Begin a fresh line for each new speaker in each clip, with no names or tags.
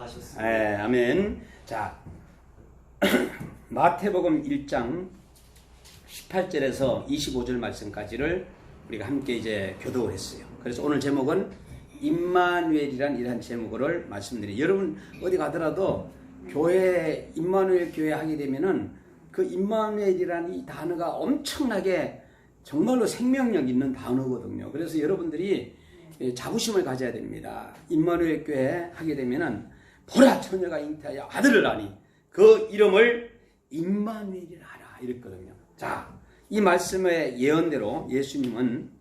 하셨습니다.
예, 아멘. 자, 마태복음 1장 18절에서 25절 말씀까지를 우리가 함께 이제 교독을 했어요. 그래서 오늘 제목은 임마누엘이란 이런 제목을 말씀드려요. 여러분 어디 가더라도 교회 임마누엘 교회 하게 되면은 그 임마누엘이라는 이 단어가 엄청나게 정말로 생명력 있는 단어거든요. 그래서 여러분들이 자부심을 가져야 됩니다. 임마누엘 교회 하게 되면은 보라 처녀가 잉태하여 아들을 낳으니 그 이름을 임마누엘이라 하라 이랬거든요. 자, 이 말씀의 예언대로 예수님은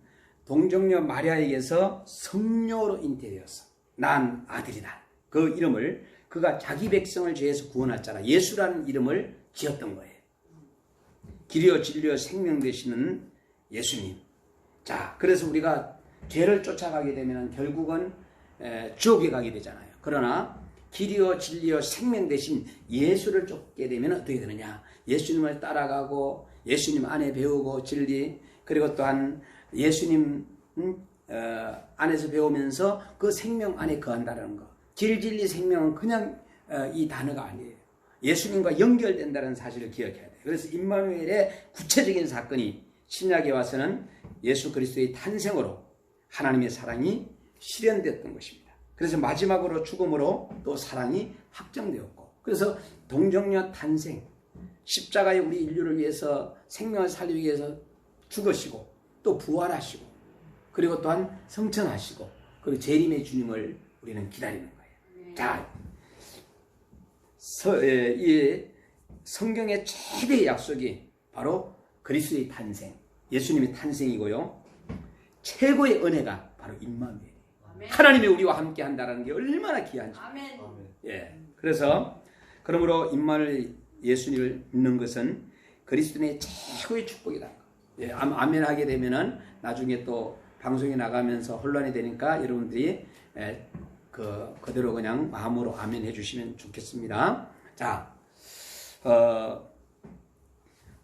동정녀 마리아에게서 성녀로 잉태되었어. 난 아들이다. 그 이름을 그가 자기 백성을 죄에서 구원할 자라 예수라는 이름을 지었던 거예요. 길이요 진리요 생명 되시는 예수님. 자, 그래서 우리가 죄를 쫓아가게 되면 결국은 지옥에 가게 되잖아요. 그러나 길이요 진리요 생명 되신 예수를 쫓게 되면 어떻게 되느냐? 예수님을 따라가고 예수님 안에 배우고 진리 그리고 또한 예수님 안에서 배우면서 그 생명 안에 거한다는 거. 길 진리 생명은 그냥 이 단어가 아니에요. 예수님과 연결된다는 사실을 기억해야 돼요. 그래서 임마누엘의 구체적인 사건이 신약에 와서는 예수 그리스도의 탄생으로 하나님의 사랑이 실현됐던 것입니다. 그래서 마지막으로 죽음으로 또 사랑이 확정되었고, 그래서 동정녀 탄생, 십자가에 우리 인류를 위해서 생명을 살리기 위해서 죽으시고 또 부활하시고 그리고 또한 성천하시고 그리고 재림의 주님을 우리는 기다리는 거예요. 자, 이 성경의 최대의 약속이 바로 그리스도의 탄생, 예수님의 탄생이고요. 최고의 은혜가 바로 임마누엘. 하나님이 우리와 함께 한다는 게 얼마나 귀한지.
아멘.
예. 그래서 그러므로 임마누엘 예수님을 믿는 것은 그리스도의 최고의 축복이다. 예, 아멘 하게 되면은 나중에 또 방송에 나가면서 혼란이 되니까 여러분들이 그대로 그냥 마음으로 아멘 해주시면 좋겠습니다. 자,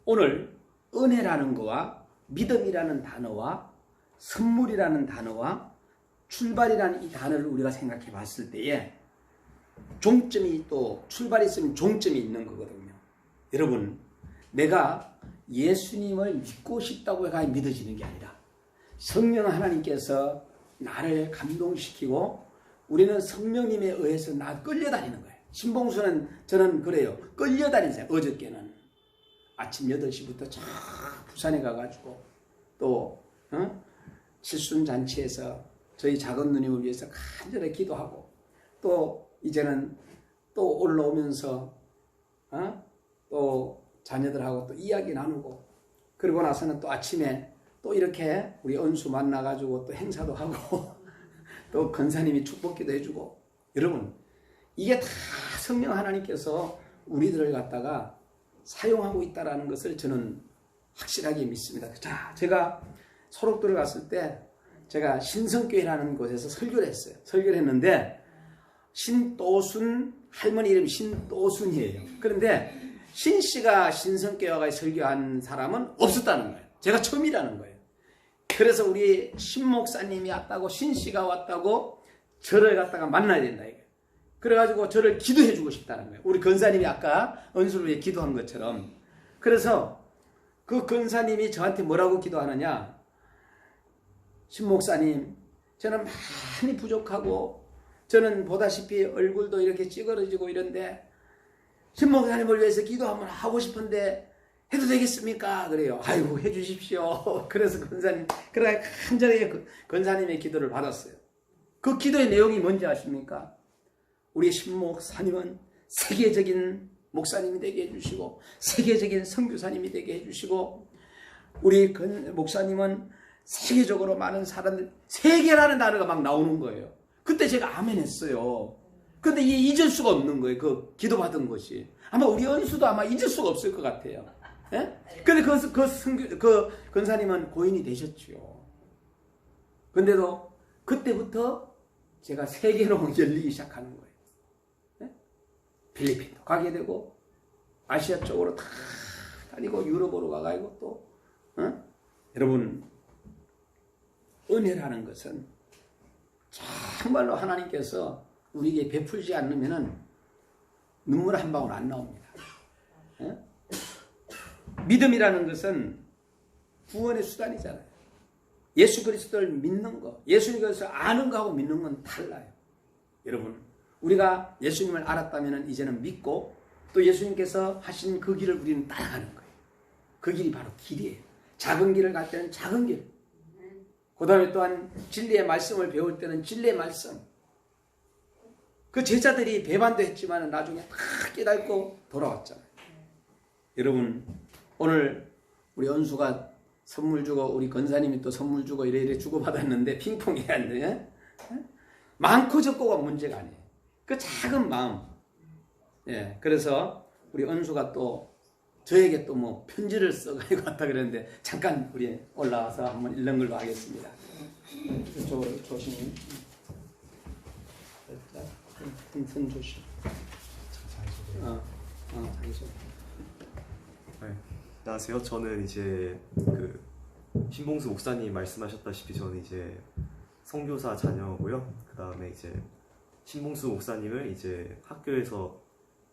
오늘 은혜라는 거와 믿음이라는 단어와 선물이라는 단어와 출발이라는 이 단어를 우리가 생각해 봤을 때에 종점이 또 출발이 있으면 종점이 있는 거거든요. 여러분, 내가 예수님을 믿고 싶다고 해가 믿어지는 게 아니라 성령 하나님께서 나를 감동시키고 우리는 성령님에 의해서 나 끌려다니는 거예요. 신봉수는 저는 그래요. 끌려다니세요. 어저께는 아침 8시부터 저 부산에 가가지고 또 칠순잔치에서 저희 작은 누님을 위해서 간절히 기도하고 또 이제는 또 올라오면서 또 자녀들하고 또 이야기 나누고 그러고 나서는 또 아침에 또 이렇게 우리 은수 만나가지고 또 행사도 하고 또 권사님이 축복기도 해주고 여러분 이게 다 성령 하나님께서 우리들을 갖다가 사용하고 있다는 것을 저는 확실하게 믿습니다. 자, 제가 소록도를 갔을 때 제가 신성교회라는 곳에서 설교를 했어요. 설교를 했는데 신또순 할머니 이름이 신또순이에요. 그런데 신씨가 신성교회에 설교한 사람은 없었다는 거예요. 제가 처음이라는 거예요. 그래서 우리 신목사님이 왔다고 신씨가 왔다고 저를 갖다가 만나야 된다 이거예요. 그래가지고 저를 기도해 주고 싶다는 거예요. 우리 권사님이 아까 은수를 위해 기도한 것처럼. 그래서 그 권사님이 저한테 뭐라고 기도하느냐. 신목사님, 저는 많이 부족하고 저는 보다시피 얼굴도 이렇게 찌그러지고 이런데 신목사님을 위해서 기도 한번 하고 싶은데 해도 되겠습니까? 그래요. 아이고 해주십시오. 그래서 권사님, 그러다 간절히 권사님의 기도를 받았어요. 그 기도의 내용이 뭔지 아십니까? 우리 신목사님은 세계적인 목사님이 되게 해주시고 세계적인 선교사님이 되게 해주시고 우리 목사님은 세계적으로 많은 사람들, 세계라는 단어가 막 나오는 거예요. 그때 제가 아멘 했어요. 근데 이게 잊을 수가 없는 거예요. 그 기도받은 것이. 아마 우리 은수도 아마 잊을 수가 없을 것 같아요. 예? 근데 그 권사님은 고인이 되셨죠. 근데도 그때부터 제가 세계로 열리기 시작하는 거예요. 예? 필리핀도 가게 되고, 아시아 쪽으로 다 다니고, 유럽으로 가가지고 또, 여러분, 은혜라는 것은 정말로 하나님께서 우리에게 베풀지 않으면은 눈물 한 방울 안 나옵니다. 예? 믿음이라는 것은 구원의 수단이잖아요. 예수 그리스도를 믿는 거, 예수님께서 아는 거하고 믿는 건 달라요. 여러분, 우리가 예수님을 알았다면 이제는 믿고 또 예수님께서 하신 그 길을 우리는 따라가는 거예요. 그 길이 바로 길이에요. 작은 길을 갈 때는 작은 길. 그 다음에 또한 진리의 말씀을 배울 때는 진리의 말씀. 그 제자들이 배반도 했지만 나중에 다 깨닫고 돌아왔잖아요. 여러분, 오늘 우리 은수가 선물 주고 우리 권사님이 또 선물 주고 이래 주고받았는데 핑퐁 해야 하는데 많고 적고가 문제가 아니에요. 그 작은 마음. 예, 그래서 우리 은수가 또 저에게 또 뭐 편지를 써가지고 왔다 그랬는데 잠깐 우리 올라와서 한번 읽는 걸로 하겠습니다. 조심히. 손 조심. 자기 소개.
네. 안녕하세요. 저는 이제 그 신봉수 목사님 말씀하셨다시피 저는 이제 선교사 자녀고요. 그 다음에 이제 신봉수 목사님을 이제 학교에서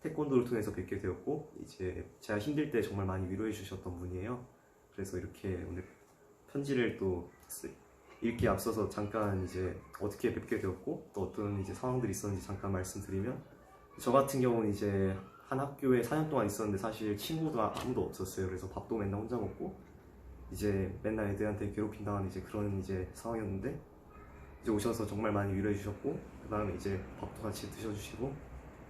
태권도를 통해서 뵙게 되었고, 이제 제가 힘들 때 정말 많이 위로해 주셨던 분이에요. 그래서 이렇게 오늘 편지를 또 읽기에 앞서서 잠깐 이제 어떻게 뵙게 되었고 또 어떤 이제 상황들이 있었는지 잠깐 말씀드리면, 저 같은 경우는 이제 한 학교에 4년 동안 있었는데 사실 친구도 아무도 없었어요. 그래서 밥도 맨날 혼자 먹고 이제 맨날 애들한테 괴롭힌 당하는 이제 그런 이제 상황이었는데, 이제 오셔서 정말 많이 위로해 주셨고, 그 다음에 이제 밥도 같이 드셔주시고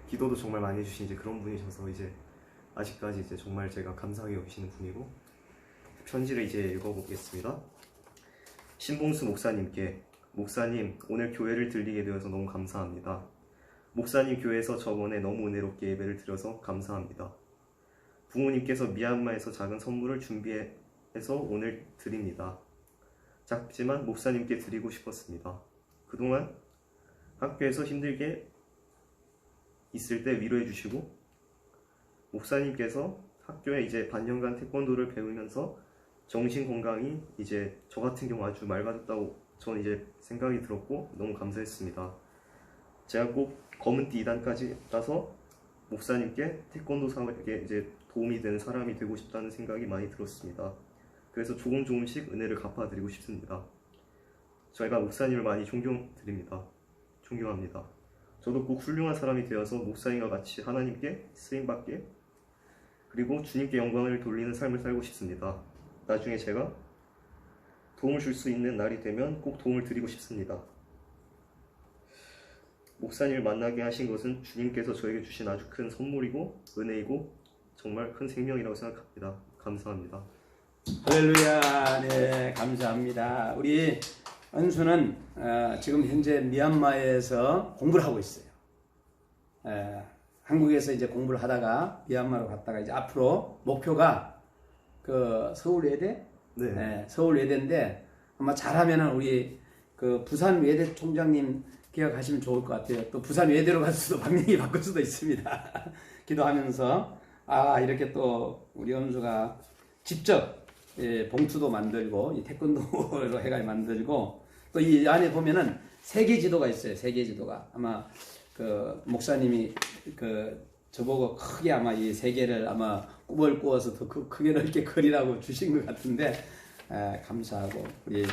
기도도 정말 많이 해주신 이제 그런 분이셔서 이제 아직까지 이제 정말 제가 감사하게 여기시는 분이고, 편지를 이제 읽어보겠습니다. 신봉수 목사님께, 목사님, 오늘 교회를 들리게 되어서 너무 감사합니다. 목사님 교회에서 저번에 너무 은혜롭게 예배를 드려서 감사합니다. 부모님께서 미얀마에서 작은 선물을 준비해서 오늘 드립니다. 작지만 목사님께 드리고 싶었습니다. 그동안 학교에서 힘들게 있을 때 위로해 주시고, 목사님께서 학교에 이제 반년간 태권도를 배우면서 정신 건강이 이제 저 같은 경우 아주 맑아졌다고 저는 이제 생각이 들었고 너무 감사했습니다. 제가 꼭 검은띠 2단까지 따서 목사님께 태권도 사업에 이제 도움이 되는 사람이 되고 싶다는 생각이 많이 들었습니다. 그래서 조금씩 은혜를 갚아드리고 싶습니다. 저희가 목사님을 많이 존경합니다. 저도 꼭 훌륭한 사람이 되어서 목사님과 같이 하나님께 쓰임받게, 그리고 주님께 영광을 돌리는 삶을 살고 싶습니다. 나중에 제가 도움을 줄 수 있는 날이 되면 꼭 도움을 드리고 싶습니다. 목사님을 만나게 하신 것은 주님께서 저에게 주신 아주 큰 선물이고 은혜이고 정말 큰 생명이라고 생각합니다. 감사합니다.
할렐루야. 네, 감사합니다. 우리 은수는 지금 현재 미얀마에서 공부를 하고 있어요. 한국에서 이제 공부를 하다가 미얀마로 갔다가 이제 앞으로 목표가 그 서울외대,
네.
서울외대인데 아마 잘하면은 우리 그 부산 외대 총장님 기억하시면 좋을 것 같아요. 또 부산 외대로 갈 수도 방향이 바꿀 수도 있습니다. 기도하면서 이렇게 또 우리 은수가 직접 봉투도 만들고 이 태권도로 해가 만들고 또 이 안에 보면은 세계 지도가 있어요. 세계 지도가 아마 그 목사님이 그 저보고 크게 아마 이 세계를 아마 꿈을 꾸어서 더 크게 넓게 그리라고 주신 것 같은데 감사하고 우리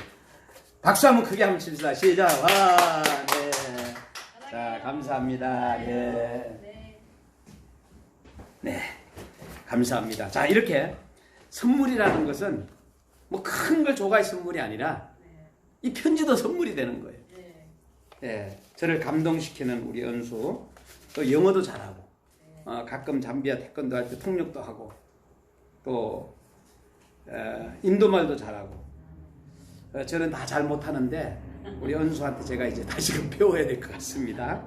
박수 한번 크게 한번 칩시다. 시작. 네. 자, 감사합니다. 네. 네. 감사합니다. 자, 이렇게 선물이라는 것은 뭐 큰 걸 줘갈 선물이 아니라 이 편지도 선물이 되는 거예요. 네, 저를 감동시키는 우리 은수, 또 영어도 잘하고, 가끔 잠비아 태권도 할 때 통역도 하고, 또 인도말도 잘하고, 저는 다 잘 못하는데 우리 은수한테 제가 이제 다시금 배워야 될 것 같습니다.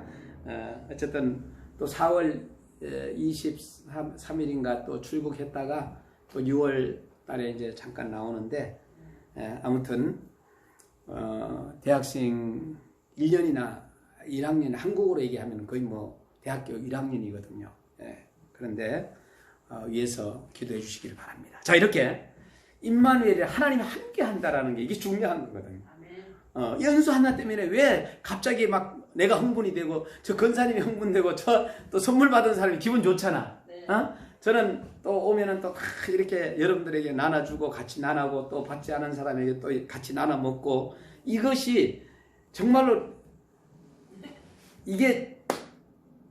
어쨌든 또 4월 23일인가 또 출국했다가 또 6월 달에 이제 잠깐 나오는데, 아무튼 대학생 1년이나 1학년 한국어로 얘기하면 거의 뭐 대학교 1학년이거든요. 그런데 위해서 기도해 주시기를 바랍니다. 자, 이렇게 임마누엘이 하나님이 함께 한다라는 게 이게 중요한 거거든요. 연수 하나 때문에 왜 갑자기 막 내가 흥분이 되고 저 권사님이 흥분되고 저 또 선물 받은 사람이 기분 좋잖아.
네.
어? 저는 또 오면은 또 이렇게 여러분들에게 나눠주고 같이 나누고 또 받지 않은 사람에게 또 같이 나눠 먹고 이것이 정말로 이게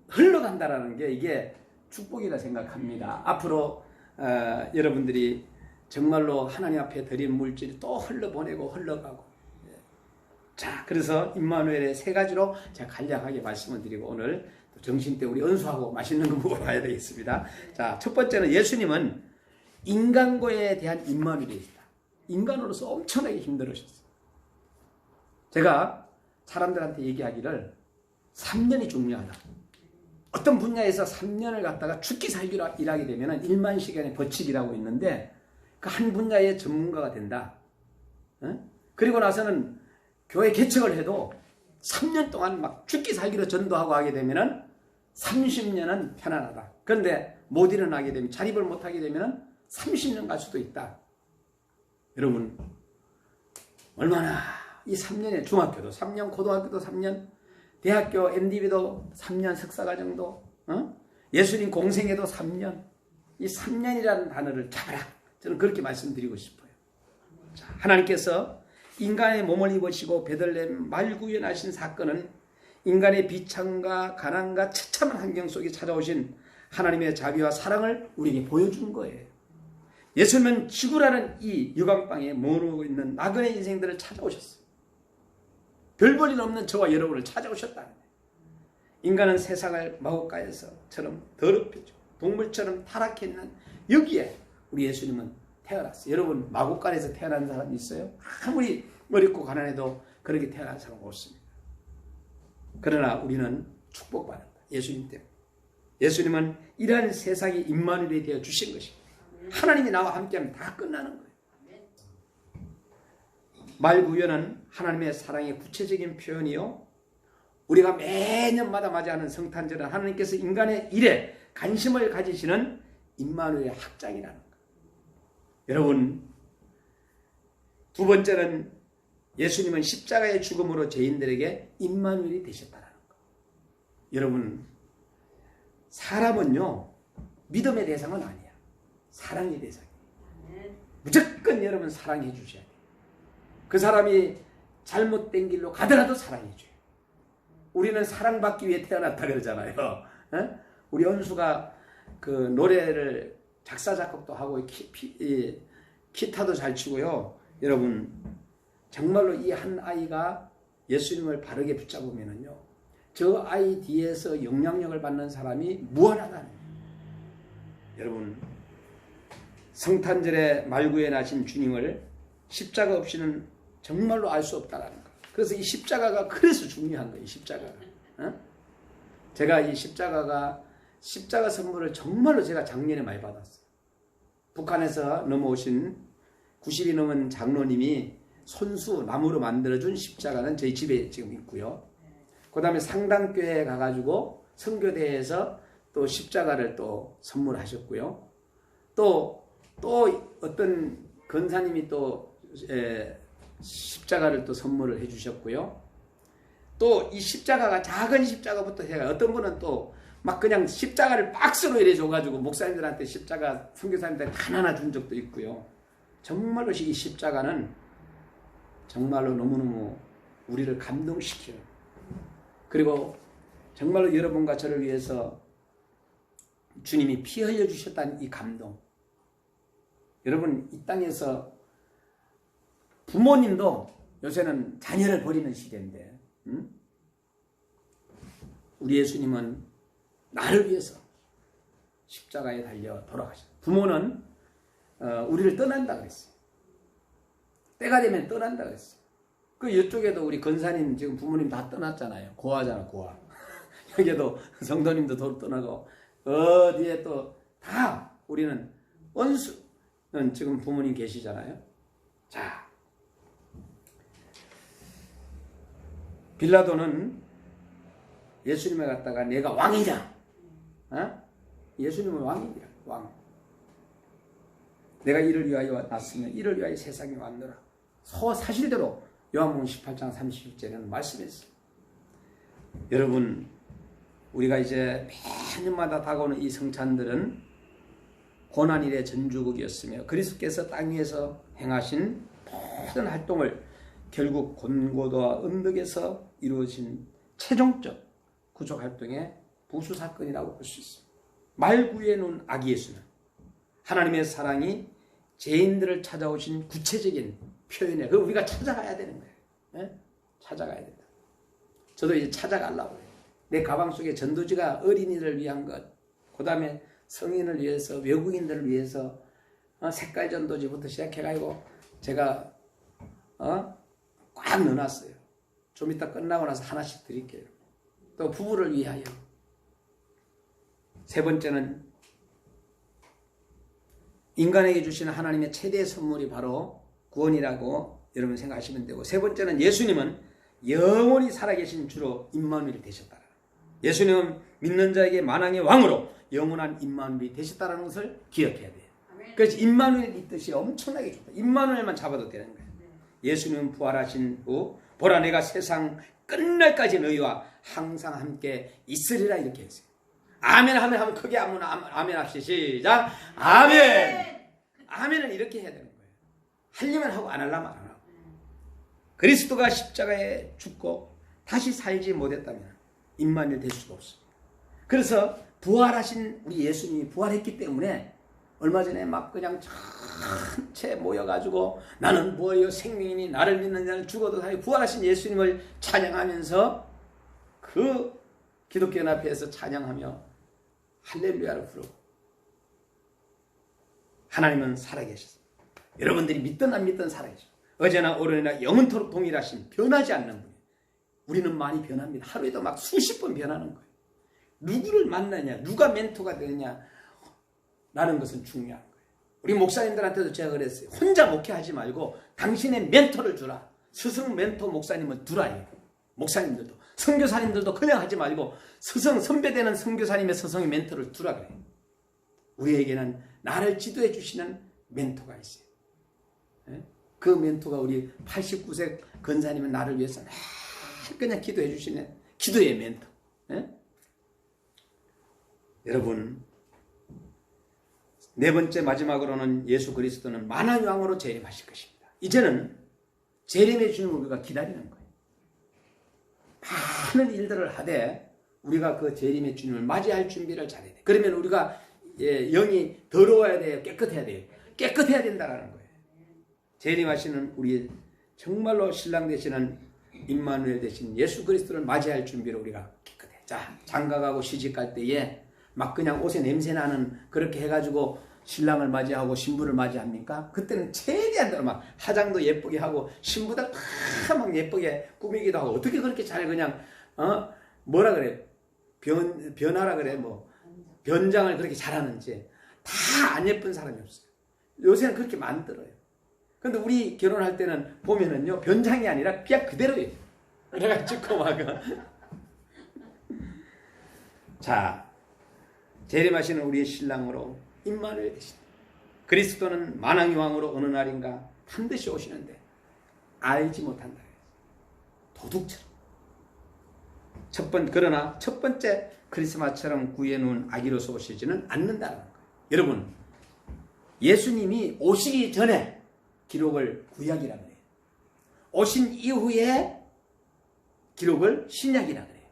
흘러간다라는 게 이게 축복이라 생각합니다. 앞으로 여러분들이 정말로 하나님 앞에 드린 물질이 또 흘러보내고 흘러가고 자 그래서 임마누엘의 세 가지로 제가 간략하게 말씀을 드리고 오늘 또 정신 때 우리 은수하고 맛있는 거 먹으러 가야 되겠습니다. 자 첫 번째는 예수님은 인간과에 대한 임마누엘이다. 인간으로서 엄청나게 힘들으셨어요. 제가 사람들한테 얘기하기를 3년이 중요하다. 어떤 분야에서 3년을 갖다가 죽기 살기로 일하게 되면 1만 시간의 법칙이라고 있는데 그 한 분야의 전문가가 된다. 그리고 나서는 교회 개척을 해도 3년 동안 막 죽기 살기로 전도하고 하게 되면 30년은 편안하다. 그런데 못 일어나게 되면 자립을 못하게 되면 30년 갈 수도 있다. 여러분 얼마나 이 3년에 중학교도 3년, 고등학교도 3년, 대학교 MDB도 3년 석사과정도 예수님 공생애도 3년. 이 3년이라는 단어를 잡아라. 저는 그렇게 말씀드리고 싶어요. 자, 하나님께서 인간의 몸을 입으시고 베들레헴 말구현하신 사건은 인간의 비참과 가난과 처참한 환경 속에 찾아오신 하나님의 자비와 사랑을 우리에게 보여준 거예요. 예수님은 지구라는 이 유광방에 머무르고 있는 나그네 인생들을 찾아오셨어요. 별 볼 일 없는 저와 여러분을 찾아오셨다는 거예요. 인간은 세상을 마곡간에서처럼 더럽히죠. 동물처럼 타락했는 여기에 우리 예수님은 태어났어요. 여러분 마곡간에서 태어난 사람 있어요? 아무리 어렵고 가난해도 그렇게 태어난 사람 없습니다. 그러나 우리는 축복받았다. 예수님 때문에. 예수님은 이러한 세상이 임마누엘이 되어 주신 것입니다. 하나님이 나와 함께하면 다 끝나는 거예요. 말구현은 하나님의 사랑의 구체적인 표현이요. 우리가 매년마다 맞이하는 성탄절은 하나님께서 인간의 일에 관심을 가지시는 임마누엘의 확장이라는 거예요. 여러분 두 번째는 예수님은 십자가의 죽음으로 죄인들에게 임마누엘이 되셨다는 거예요. 여러분 사람은요 믿음의 대상은 아니야. 사랑의 대상이에요. 무조건 여러분 사랑해 주셔야 돼요. 그 사람이 잘못된 길로 가더라도 사랑해 줘요. 우리는 사랑받기 위해 태어났다 그러잖아요. 우리 연수가 그 노래를 작사 작곡도 하고 기타도 잘 치고요. 여러분 정말로 이 한 아이가 예수님을 바르게 붙잡으면은요, 저 아이 뒤에서 영향력을 받는 사람이 무한하다는 거예요. 여러분 성탄절에 말구에 나신 주님을 십자가 없이는 정말로 알 수 없다라는 거. 그래서 이 십자가가 그래서 중요한 거예요. 십자가가. 제가 이 십자가 선물을 정말로 제가 작년에 많이 받았어요. 북한에서 넘어오신 90이 넘은 장로님이 손수 나무로 만들어준 십자가는 저희 집에 지금 있고요. 그 다음에 상당교회에 가가지고 선교대회에서 또 십자가를 또 선물하셨고요. 또 어떤 권사님이 또 십자가를 또 선물을 해주셨고요. 또 이 십자가가 작은 십자가부터 해가 어떤 분은 또 막 그냥 십자가를 박스로 이래 줘가지고 목사님들한테 십자가 선교사님들한테 하나하나 준 적도 있고요. 정말로 이 십자가는 정말로 너무너무 우리를 감동시켜요. 그리고 정말로 여러분과 저를 위해서 주님이 피 흘려주셨다는 이 감동. 여러분 이 땅에서 부모님도 요새는 자녀를 버리는 시대인데 우리 예수님은 나를 위해서 십자가에 달려 돌아가셨어요. 부모는 우리를 떠난다 그랬어요. 때가 되면 떠난다 그랬어요. 그 이쪽에도 우리 권사님 지금 부모님 다 떠났잖아요. 고아잖아 고아. 여기에도 성도님도 떠나고 어디에 또 다 우리는 원수는 지금 부모님 계시잖아요. 자, 빌라도는 예수님을 갖다가 내가 왕이냐? 예수님은 왕이냐? 왕. 내가 이를 위하여 났으면 이를 위하여 세상에 왔노라. 사실대로 요한복음 18장 31절에는 말씀했어요. 여러분, 우리가 이제 매년마다 다가오는 이 성찬들은 고난일의 전주국이었으며 그리스도께서 땅 위에서 행하신 모든 활동을 결국 곤고도와 언덕에서 이루어진 최종적 구속 활동의 부수 사건이라고 볼 수 있습니다. 말구에 놓은 아기 예수는 하나님의 사랑이 죄인들을 찾아오신 구체적인 표현이에요. 그걸 우리가 찾아가야 되는 거예요. 네? 찾아가야 된다. 저도 이제 찾아가려고 해요. 내 가방 속에 전도지가 어린이를 위한 것, 그 다음에 성인을 위해서, 외국인들을 위해서 색깔 전도지부터 시작해가지고 제가 꽉 넣어놨어요. 좀 이따 끝나고 나서 하나씩 드릴게요. 또 부부를 위하여. 세 번째는 인간에게 주시는 하나님의 최대 선물이 바로 구원이라고 여러분 생각하시면 되고, 세 번째는 예수님은 영원히 살아계신 주로 임마누엘이 되셨다. 예수님은 믿는 자에게 만왕의 왕으로 영원한 임마누엘이 되셨다는 것을 기억해야 돼요. 그래서 임마누엘 이 뜻이 엄청나게 좋다. 임마누엘만 잡아도 되는 거예요. 예수님은 부활하신 후 보라 내가 세상 끝날까지 너희와 항상 함께 있으리라 이렇게 했어요. 아멘 하면 크게 아멘 합시다. 시작. 아멘. 아멘은 이렇게 해야 되는 거예요. 하려면 하고 안 하려면 안 하고. 그리스도가 십자가에 죽고 다시 살지 못했다면 임마누엘 될 수가 없어요. 그래서 부활하신 우리 예수님이 부활했기 때문에 얼마 전에 막 그냥 전체 모여가지고 나는 뭐예요 생명이니 나를 믿는 자는 죽어도 살고 부활하신 예수님을 찬양하면서 그 기독교 연합회에서 찬양하며 할렐루야를 부르고 하나님은 살아계셨습니다. 여러분들이 믿든 안 믿든 살아계십니다. 어제나 오늘이나 영원토록 동일하신 변하지 않는 분이에요. 우리는 많이 변합니다. 하루에도 막 수십 번 변하는 거예요. 누구를 만나냐, 누가 멘토가 되느냐 라는 것은 중요한 거예요. 우리 목사님들한테도 제가 그랬어요. 혼자 목회하지 말고 당신의 멘토를 주라. 스승 멘토 목사님을 두라. 목사님들도 선교사님들도 그냥 하지 말고 스승 선배되는 선교사님의 스승의 멘토를 두라 그래요. 우리에게는 나를 지도해 주시는 멘토가 있어요. 그 멘토가 우리 89세 권사님은 나를 위해서 그냥 기도해 주시는 기도의 멘토. 여러분, 네 번째 마지막으로는 예수 그리스도는 만왕의 왕으로 재림하실 것입니다. 이제는 재림의 주님을 우리가 기다리는 거예요. 많은 일들을 하되 우리가 그 재림의 주님을 맞이할 준비를 잘해야 돼요. 그러면 우리가 영이 더러워야 돼요? 깨끗해야 돼요? 깨끗해야 된다는 거예요. 재림하시는 우리 정말로 신랑 되시는 임마누엘 되신 예수 그리스도를 맞이할 준비를 우리가 깨끗해. 자, 장가가고 시집갈 때에 막 그냥 옷에 냄새 나는 그렇게 해가지고 신랑을 맞이하고 신부를 맞이합니까? 그때는 최대한 막 화장도 예쁘게 하고 신부다 막 예쁘게 꾸미기도 하고 어떻게 그렇게 잘 그냥 뭐라 그래 변하라 그래 뭐 변장을 그렇게 잘하는지 다 안 예쁜 사람이 없어요. 요새는 그렇게 만들어요. 근데 우리 결혼할 때는 보면은요 변장이 아니라 그냥 그대로예요. 그래가지고 막 자. 재림하시는 우리의 신랑으로 임마누엘 되시다. 그리스도는 만왕의 왕으로 어느 날인가 반드시 오시는데 알지 못한다. 도둑처럼. 그러나 첫 번째 크리스마스처럼 구해놓은 아기로서 오시지는 않는다는 거예요. 여러분, 예수님이 오시기 전에 기록을 구약이라고 해요. 오신 이후에 기록을 신약이라고 해요.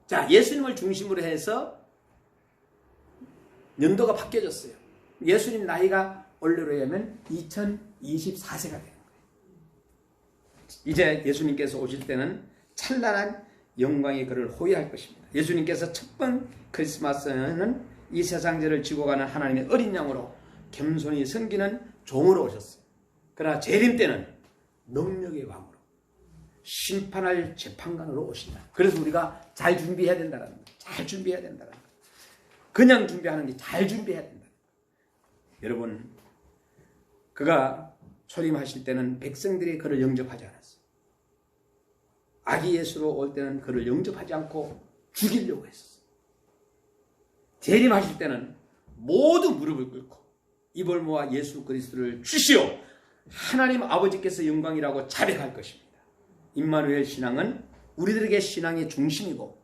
자, 예수님을 중심으로 해서 연도가 바뀌어졌어요. 예수님 나이가 원래로 하면 2024세가 되는 거예요. 이제 예수님께서 오실 때는 찬란한 영광의 그를 호위할 것입니다. 예수님께서 첫 번 크리스마스는 이 세상죄를 지고 가는 하나님의 어린 양으로 겸손히 섬기는 종으로 오셨어요. 그러나 재림 때는 능력의 왕으로 심판할 재판관으로 오신다. 그래서 우리가 잘 준비해야 된다는 거예요. 잘 준비해야 된다는 거예요. 그냥 준비하는 게 잘 준비해야 된다. 여러분, 그가 초림하실 때는 백성들이 그를 영접하지 않았어요. 아기 예수로 올 때는 그를 영접하지 않고 죽이려고 했었어요. 재림하실 때는 모두 무릎을 꿇고 입을 모아 예수 그리스도를 주시오 하나님 아버지께서 영광이라고 자백할 것입니다. 임마누엘 신앙은 우리들에게 신앙의 중심이고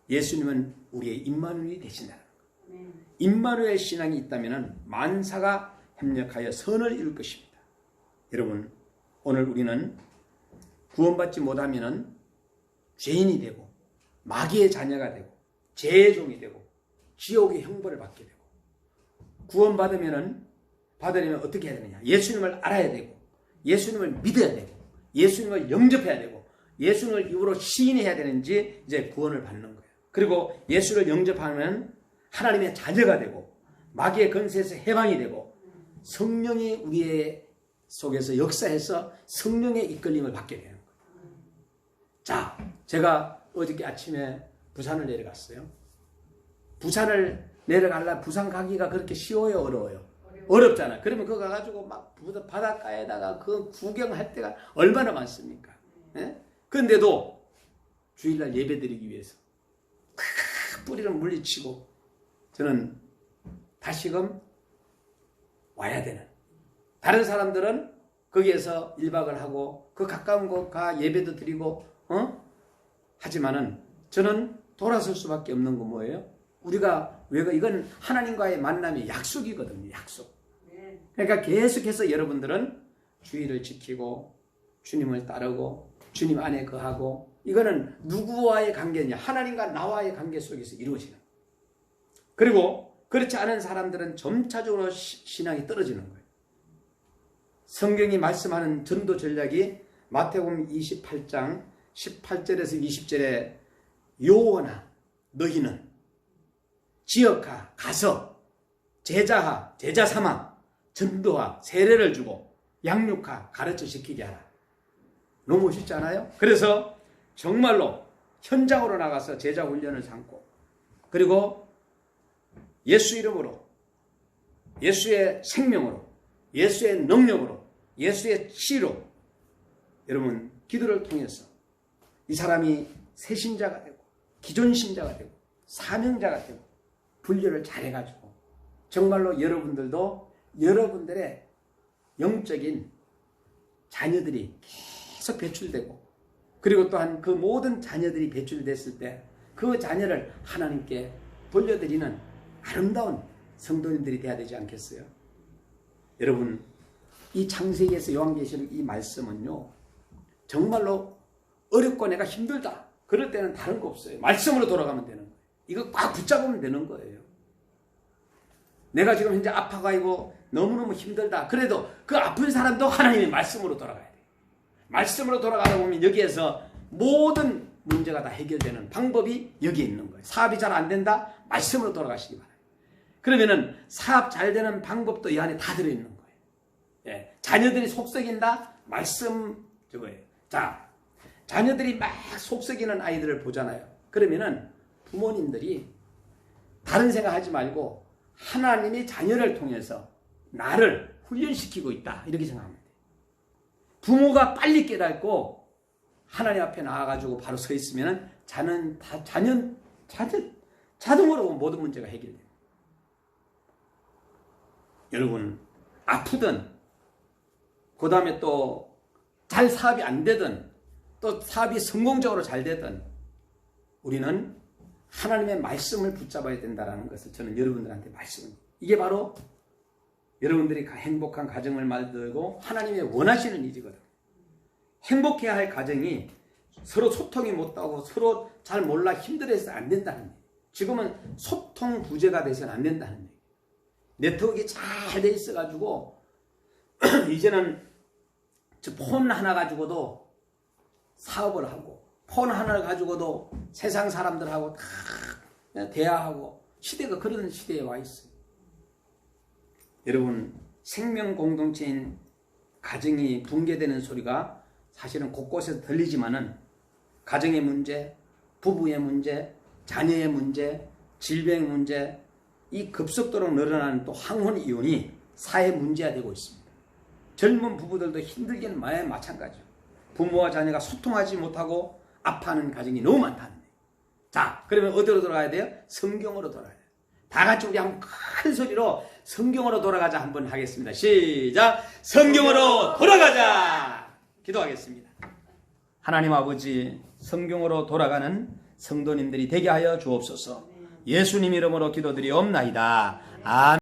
예수님은 우리의 임마누엘이 되신다는 거예요. 임마누엘 신앙이 있다면 만사가 협력하여 선을 이룰 것입니다. 여러분, 오늘 우리는 구원받지 못하면 죄인이 되고 마귀의 자녀가 되고 죄의 종이 되고 지옥의 형벌을 받게 되고, 구원받으려면 어떻게 해야 되느냐? 예수님을 알아야 되고 예수님을 믿어야 되고 예수님을 영접해야 되고 예수님을 입으로 시인해야 되는지 이제 구원을 받는 거예요. 그리고 예수를 영접하면 하나님의 자녀가 되고 마귀의 권세에서 해방이 되고 성령이 우리의 속에서 역사해서 성령의 이끌림을 받게 되는 거예요. 자, 제가 어저께 아침에 부산을 내려갔어요. 부산을 내려가려 부산 가기가 그렇게 쉬워요, 어려워요? 어렵잖아. 그러면 그거 가가지고 막 바닷가에다가 그 구경할 때가 얼마나 많습니까? 예? 그런데도 주일날 예배 드리기 위해서 뿌리를 물리치고 저는 다시금 와야 되는, 다른 사람들은 거기에서 1박을 하고 그 가까운 곳 가 예배도 드리고 하지만은 저는 돌아설 수밖에 없는 거 뭐예요? 우리가 이건 하나님과의 만남의 약속이거든요. 약속. 그러니까 계속해서 여러분들은 주의를 지키고 주님을 따르고 주님 안에 거하고, 이거는 누구와의 관계냐? 하나님과 나와의 관계 속에서 이루어지는. 그리고 그렇지 않은 사람들은 점차적으로 신앙이 떨어지는 거예요. 성경이 말씀하는 전도 전략이 마태복음 28장 18절에서 20절에 요원아 너희는 지역하 가서 제자하 제자 삼아 전도하 세례를 주고 양육하 가르쳐 시키게 하라. 너무 멋있지 않아요? 그래서 정말로 현장으로 나가서 제자 훈련을 삼고, 그리고 예수 이름으로, 예수의 생명으로, 예수의 능력으로, 예수의 치유로 여러분 기도를 통해서 이 사람이 새신자가 되고 기존신자가 되고 사명자가 되고 분류를 잘해가지고 정말로 여러분들도 여러분들의 영적인 자녀들이 계속 배출되고, 그리고 또한 그 모든 자녀들이 배출됐을 때 그 자녀를 하나님께 돌려드리는 아름다운 성도님들이 돼야 되지 않겠어요? 여러분, 이 창세기에서 요한계시록 이 말씀은요 정말로 어렵고 내가 힘들다 그럴 때는 다른 거 없어요. 말씀으로 돌아가면 되는 거예요. 이거 꽉 붙잡으면 되는 거예요. 내가 지금 현재 아파가지고 너무너무 힘들다. 그래도 그 아픈 사람도 하나님의 말씀으로 돌아가야 돼요. 말씀으로 돌아가다 보면 여기에서 모든 문제가 다 해결되는 방법이 여기에 있는 거예요. 사업이 잘 안 된다? 말씀으로 돌아가시기 바라요. 그러면은 사업 잘 되는 방법도 이 안에 다 들어있는 거예요. 예. 자녀들이 속썩인다? 말씀 저거예요. 자, 자녀들이 막 속썩이는 아이들을 보잖아요. 그러면은 부모님들이 다른 생각하지 말고 하나님이 자녀를 통해서 나를 훈련시키고 있다 이렇게 생각하면 돼요. 부모가 빨리 깨닫고 하나님 앞에 나와가지고 바로 서 있으면 자동으로 모든 문제가 해결돼요. 여러분, 아프든 그 다음에 또 잘 사업이 안 되든 또 사업이 성공적으로 잘 되든 우리는 하나님의 말씀을 붙잡아야 된다는 것을 저는 여러분들한테 말씀합니다. 이게 바로 여러분들이 행복한 가정을 만들고 하나님의 원하시는 일이거든요. 행복해야 할 가정이 서로 소통이 못하고 서로 잘 몰라 힘들어서 안 된다는 얘기예요. 지금은 소통 부재가 돼서는 안 된다는 얘기예요. 네트워크가 잘 돼 있어가지고 이제는 폰 하나 가지고도 사업을 하고 폰 하나를 가지고도 세상 사람들하고 다 대화하고 시대가 그런 시대에 와 있어요. 여러분, 생명 공동체인 가정이 붕괴되는 소리가 사실은 곳곳에서 들리지만은 가정의 문제, 부부의 문제, 자녀의 문제, 질병의 문제, 이 급속도로 늘어나는 또 항혼 이혼이 사회 문제가 되고 있습니다. 젊은 부부들도 힘들기는 마찬가지죠. 부모와 자녀가 소통하지 못하고 아파하는 가정이 너무 많다는 거예요. 자, 그러면 어디로 돌아가야 돼요? 성경으로 돌아가야 돼요. 다 같이 우리 한번 큰 소리로 성경으로 돌아가자 한번 하겠습니다. 시작! 성경으로 돌아가자! 기도하겠습니다. 하나님 아버지 성경으로 돌아가는 성도님들이 되게 하여 주옵소서. 예수님 이름으로 기도드리옵나이다. 아멘.